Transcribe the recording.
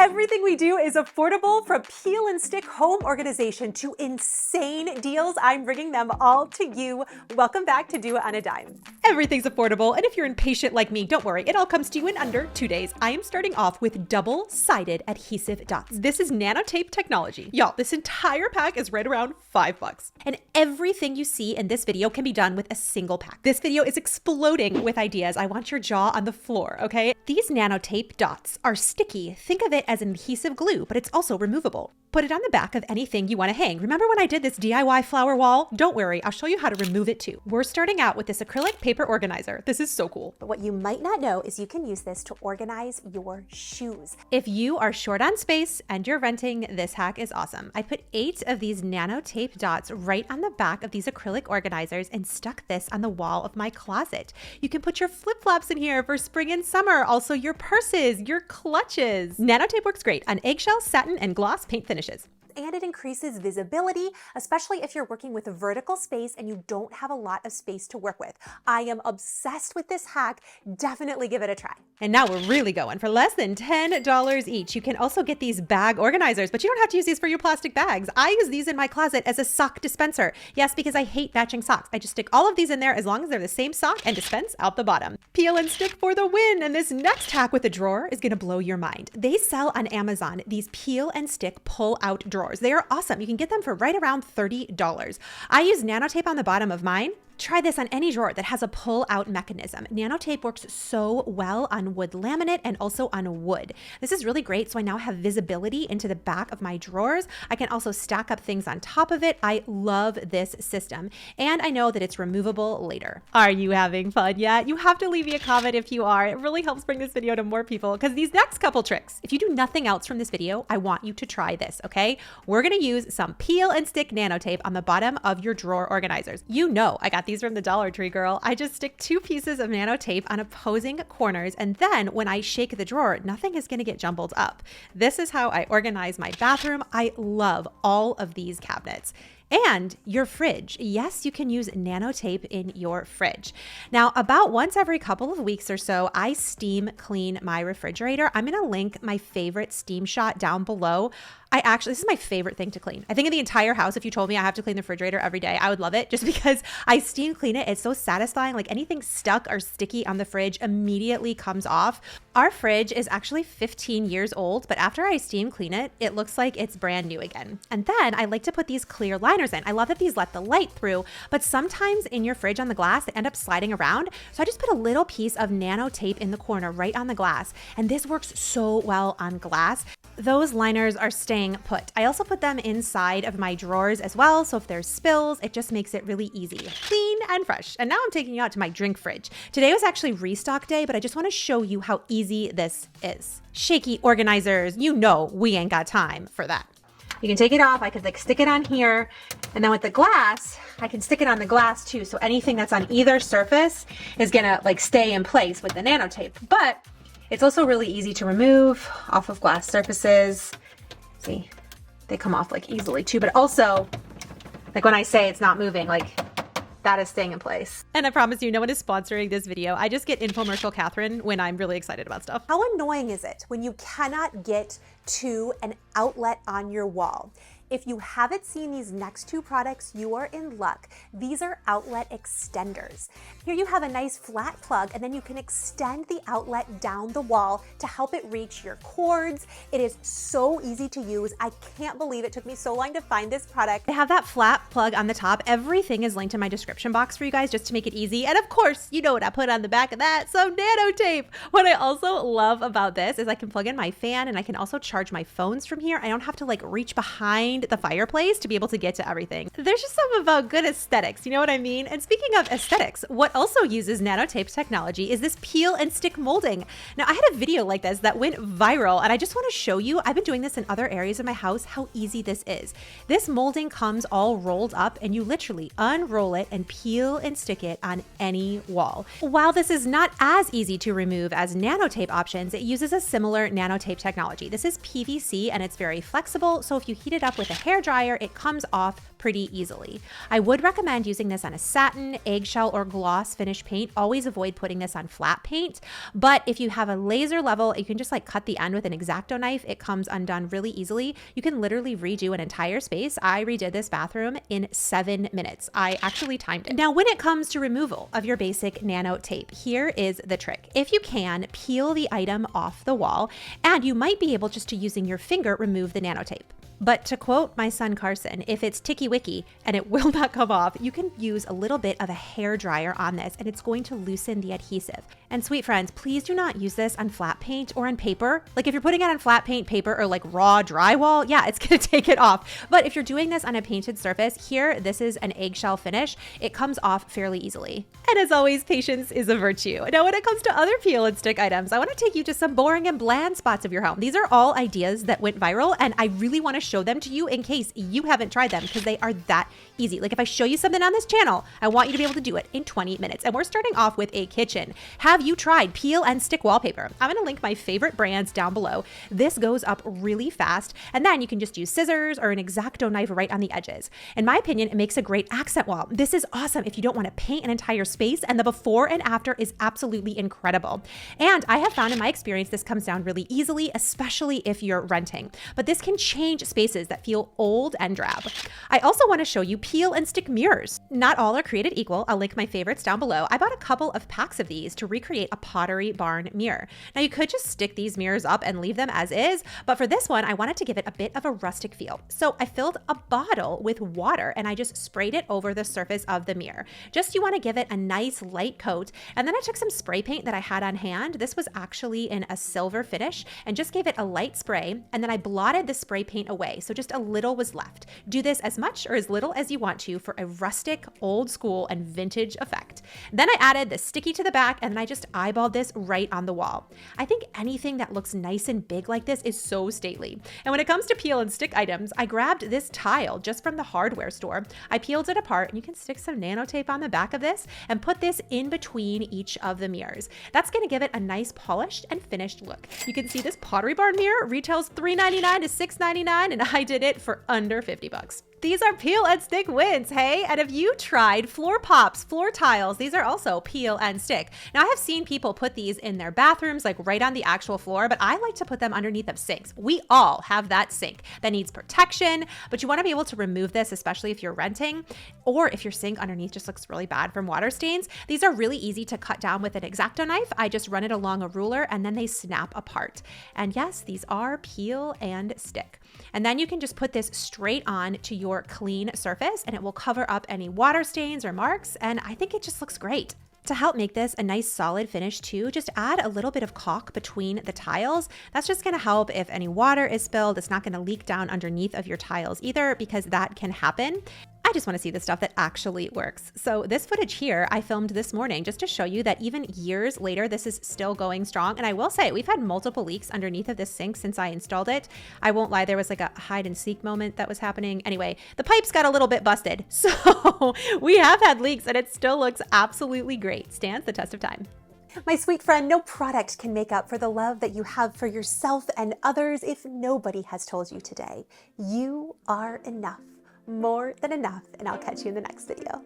Everything we do is affordable, from peel and stick home organization to insane deals. I'm bringing them all to you. Welcome back to Do It on a Dime. Everything's affordable, and if you're impatient like me, don't worry. It all comes to you in under 2 days. I am starting off with double-sided adhesive dots. This is nano tape technology. Y'all, this entire pack is right around $5. And everything you see in this video can be done with a single pack. This video is exploding with ideas. I want your jaw on the floor, okay? These nano tape dots are sticky. Think of it as an adhesive glue, but it's also removable. Put it on the back of anything you want to hang. Remember when I did this DIY flower wall? Don't worry, I'll show you how to remove it too. We're starting out with this acrylic paper organizer. This is so cool. But what you might not know is you can use this to organize your shoes. If you are short on space and you're renting, this hack is awesome. I put 8 of these nano tape dots right on the back of these acrylic organizers and stuck this on the wall of my closet. You can put your flip-flops in here for spring and summer, also your purses, your clutches. Nano tape works great on eggshell, satin, and gloss paint finishes. And it increases visibility, especially if you're working with a vertical space and you don't have a lot of space to work with. I am obsessed with this hack. Definitely give it a try. And now we're really going. For less than $10 each, you can also get these bag organizers, but you don't have to use these for your plastic bags. I use these in my closet as a sock dispenser. Yes, because I hate matching socks. I just stick all of these in there as long as they're the same sock and dispense out the bottom. Peel and stick for the win. And this next hack with a drawer is going to blow your mind. They sell on Amazon these peel and stick pull out drawers. They are awesome. You can get them for right around $30. I use nano tape on the bottom of mine. Try this on any drawer that has a pull-out mechanism. Nano tape works so well on wood laminate and also on wood. This is really great, so I now have visibility into the back of my drawers. I can also stack up things on top of it. I love this system, and I know that it's removable later. Are you having fun yet? You have to leave me a comment if you are. It really helps bring this video to more people, because these next couple tricks, if you do nothing else from this video, I want you to try this, okay? We're gonna use some peel and stick nano tape on the bottom of your drawer organizers. You know I got these from the Dollar Tree, girl. I just stick 2 pieces of nano tape on opposing corners, and then when I shake the drawer, nothing is going to get jumbled up. This is how I organize my bathroom. I love all of these cabinets. And your fridge. Yes, you can use nano tape in your fridge. Now, about once every couple of weeks or so, I steam clean my refrigerator. I'm going to link my favorite steam shot down below. This is my favorite thing to clean. I think in the entire house, if you told me I have to clean the refrigerator every day, I would love it, just because I steam clean it. It's so satisfying. Like anything stuck or sticky on the fridge immediately comes off. Our fridge is actually 15 years old, but after I steam clean it, it looks like it's brand new again. And then I like to put these clear liners in. I love that these let the light through, but sometimes in your fridge on the glass, they end up sliding around. So I just put a little piece of nano tape in the corner right on the glass. And this works so well on glass. Those liners are staying put. I also put them inside of my drawers as well, so if there's spills, it just makes it really easy. Clean and fresh. And now I'm taking you out to my drink fridge. Today was actually restock day, but I just want to show you how easy this is. Shaky organizers, you know we ain't got time for that. You can take it off. I could stick it on here, and then with the glass, I can stick it on the glass too, so anything that's on either surface is gonna stay in place with the nano tape. But it's also really easy to remove off of glass surfaces. See, they come off easily too, but also when I say it's not moving, that is staying in place. And I promise you, no one is sponsoring this video. I just get infomercial Kathryn when I'm really excited about stuff. How annoying is it when you cannot get to an outlet on your wall? If you haven't seen these next 2 products, you are in luck. These are outlet extenders. Here you have a nice flat plug, and then you can extend the outlet down the wall to help it reach your cords. It is so easy to use. I can't believe it took me so long to find this product. I have that flat plug on the top. Everything is linked in my description box for you guys just to make it easy. And of course, you know what I put on the back of that, some nano tape. What I also love about this is I can plug in my fan, and I can also charge my phones from here. I don't have to reach behind the fireplace to be able to get to everything. There's just something about good aesthetics, you know what I mean? And speaking of aesthetics, what also uses nano tape technology is this peel and stick molding. Now, I had a video like this that went viral, and I just want to show you, I've been doing this in other areas of my house, how easy this is. This molding comes all rolled up, and you literally unroll it and peel and stick it on any wall. While this is not as easy to remove as nano tape options, it uses a similar nano tape technology. This is PVC, and it's very flexible, so if you heat it up with with a hairdryer, it comes off pretty easily. I would recommend using this on a satin, eggshell, or gloss finish paint. Always avoid putting this on flat paint. But if you have a laser level, you can just like cut the end with an X-Acto knife. It comes undone really easily. You can literally redo an entire space. I redid this bathroom in 7 minutes. I actually timed it. Now, when it comes to removal of your basic Nano tape, here is the trick. If you can, peel the item off the wall, and you might be able just to using your finger remove the Nano tape. But to quote my son Carson, if it's ticky-wicky and it will not come off, you can use a little bit of a hair dryer on this and it's going to loosen the adhesive. And sweet friends, please do not use this on flat paint or on paper. Like if you're putting it on flat paint, paper, or like raw drywall, yeah, it's gonna take it off. But if you're doing this on a painted surface, here, this is an eggshell finish. It comes off fairly easily. And as always, patience is a virtue. Now, when it comes to other peel and stick items, I wanna take you to some boring and bland spots of your home. These are all ideas that went viral, and I really wanna show them to you in case you haven't tried them because they are that easy. Like if I show you something on this channel, I want you to be able to do it in 20 minutes. And we're starting off with a kitchen. Have you tried peel and stick wallpaper? I'm gonna link my favorite brands down below. This goes up really fast, and then you can just use scissors or an X-Acto knife right on the edges. In my opinion, it makes a great accent wall. This is awesome if you don't want to paint an entire space, and the before and after is absolutely incredible. And I have found in my experience, this comes down really easily, especially if you're renting. But this can change spaces that feel old and drab. I also want to show you peel and stick mirrors. Not all are created equal. I'll link my favorites down below. I bought a couple of packs of these to recreate a Pottery Barn mirror. Now you could just stick these mirrors up and leave them as is, but for this one, I wanted to give it a bit of a rustic feel. So I filled a bottle with water and I just sprayed it over the surface of the mirror. Just you want to give it a nice light coat. And then I took some spray paint that I had on hand. This was actually in a silver finish, and just gave it a light spray. And then I blotted the spray paint away. So just a little was left. Do this as much or as little as you want to for a rustic, old school, and vintage effect. Then I added the sticky to the back, and then I just eyeballed this right on the wall. I think anything that looks nice and big like this is so stately. And when it comes to peel and stick items, I grabbed this tile just from the hardware store. I peeled it apart, and you can stick some Nano tape on the back of this and put this in between each of the mirrors. That's going to give it a nice polished and finished look. You can see this Pottery Barn mirror retails $3.99 to $6.99, and I did it for under 50 bucks. These are peel and stick wins, hey? And if you tried floor pops, floor tiles, these are also peel and stick. Now I have seen people put these in their bathrooms, like right on the actual floor, but I like to put them underneath of sinks. We all have that sink that needs protection, but you wanna be able to remove this, especially if you're renting, or if your sink underneath just looks really bad from water stains. These are really easy to cut down with an X-Acto knife. I just run it along a ruler and then they snap apart. And yes, these are peel and stick. And then you can just put this straight on to your clean surface and it will cover up any water stains or marks. And I think it just looks great. To help make this a nice solid finish too, just add a little bit of caulk between the tiles. That's just gonna help if any water is spilled. It's not gonna leak down underneath of your tiles either, because that can happen. I just want to see the stuff that actually works. So this footage here, I filmed this morning just to show you that even years later, this is still going strong. And I will say, we've had multiple leaks underneath of this sink since I installed it. I won't lie, there was like a hide and seek moment that was happening. Anyway, the pipes got a little bit busted. So we have had leaks and it still looks absolutely great. Stands the test of time. My sweet friend, no product can make up for the love that you have for yourself and others if nobody has told you today. You are enough. More than enough, and I'll catch you in the next video.